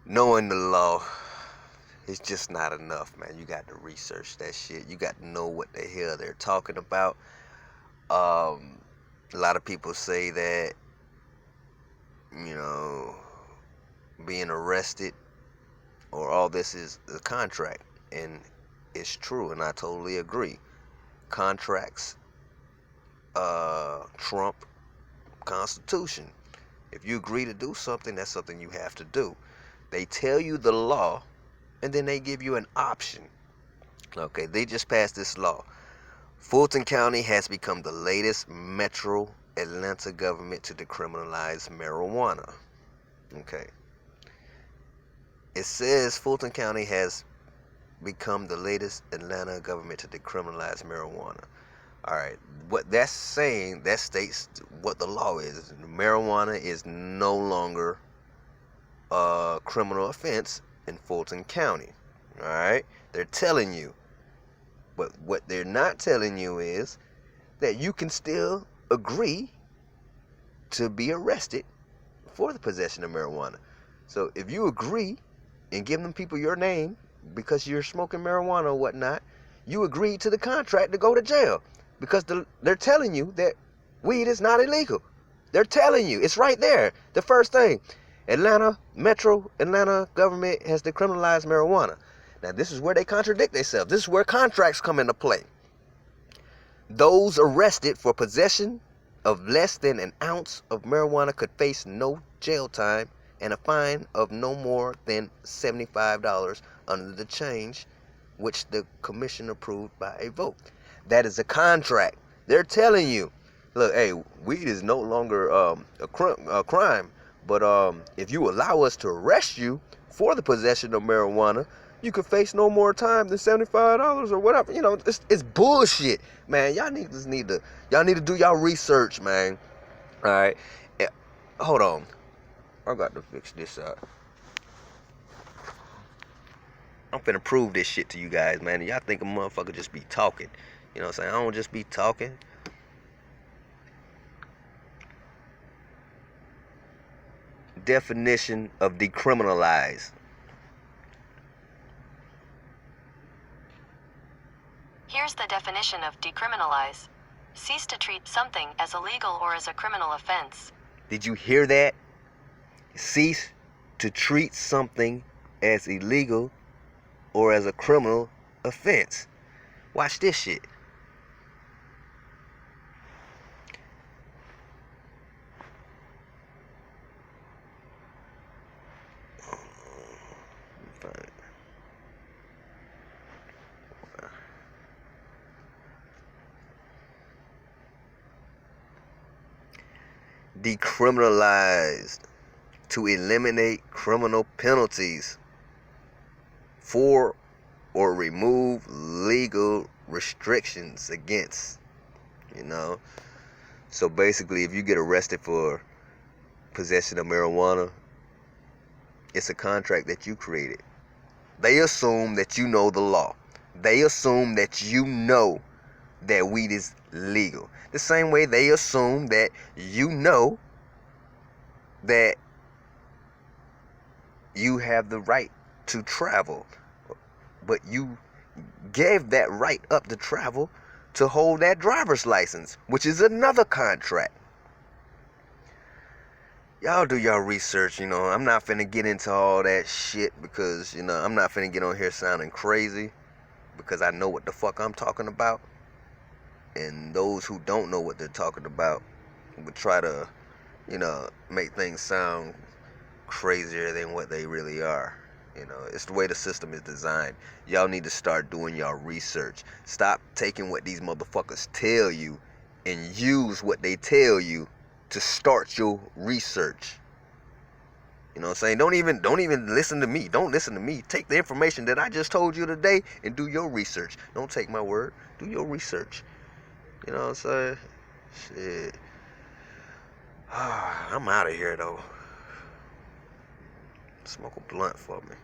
knowing the law is just not enough, man. You got to research that shit. You got to know what the hell they're talking about. A lot of people say that, being arrested or all this is a contract, and it's true, and I totally agree. Contracts trump Constitution. If you agree to do something, that's something you have to do. They tell you the law, and then they give you an option. Okay, they just passed this law. Fulton County has become the latest metro Atlanta government to decriminalize marijuana. Okay. It says Fulton County has become the latest Atlanta government to decriminalize marijuana. All right, what that's saying, that states what the law is. Marijuana is no longer a criminal offense in Fulton County. All right, they're telling you. But what they're not telling you is that you can still agree to be arrested for the possession of marijuana. So if you agree and give them people your name because you're smoking marijuana or whatnot, you agreed to the contract to go to jail because they're telling you that weed is not illegal. They're telling you. It's right there. The first thing. Metro Atlanta government has decriminalized marijuana. Now, this is where they contradict themselves. This is where contracts come into play. Those arrested for possession of less than an ounce of marijuana could face no jail time and a fine of no more than $75 under the change, which the commission approved by a vote. That is a contract. They're telling you, look, hey, weed is no longer a crime, but if you allow us to arrest you for the possession of marijuana, you could face no more time than $75 or whatever. It's bullshit, man. Y'all need to do y'all research, man. All right, hold on. I got to fix this up. I'm finna prove this shit to you guys, man. And y'all think a motherfucker just be talking. You know what I'm saying? I don't just be talking. Definition of decriminalize. Here's the definition of decriminalize. Cease to treat something as illegal or as a criminal offense. Did you hear that? Cease to treat something as illegal or as a criminal offense. Watch this shit. Decriminalized, to eliminate criminal penalties for or remove legal restrictions against, So basically, if you get arrested for possession of marijuana, it's a contract that you created. They assume that you know the law. They assume that you know that weed is legal. The same way they assume that you know that you have the right to travel, but you gave that right up to travel to hold that driver's license, which is another contract. Y'all do y'all research. I'm not finna get into all that shit because, I'm not finna get on here sounding crazy because I know what the fuck I'm talking about. And those who don't know what they're talking about would try to, make things sound crazier than what they really are. It's the way the system is designed. Y'all need to start doing y'all research. Stop taking what these motherfuckers tell you and use what they tell you to start your research. You know what I'm saying? Don't even listen to me. Don't listen to me. Take the information that I just told you today and do your research. Don't take my word. Do your research. You know what I'm saying? Shit. I'm out of here, though. Smoke a blunt for me.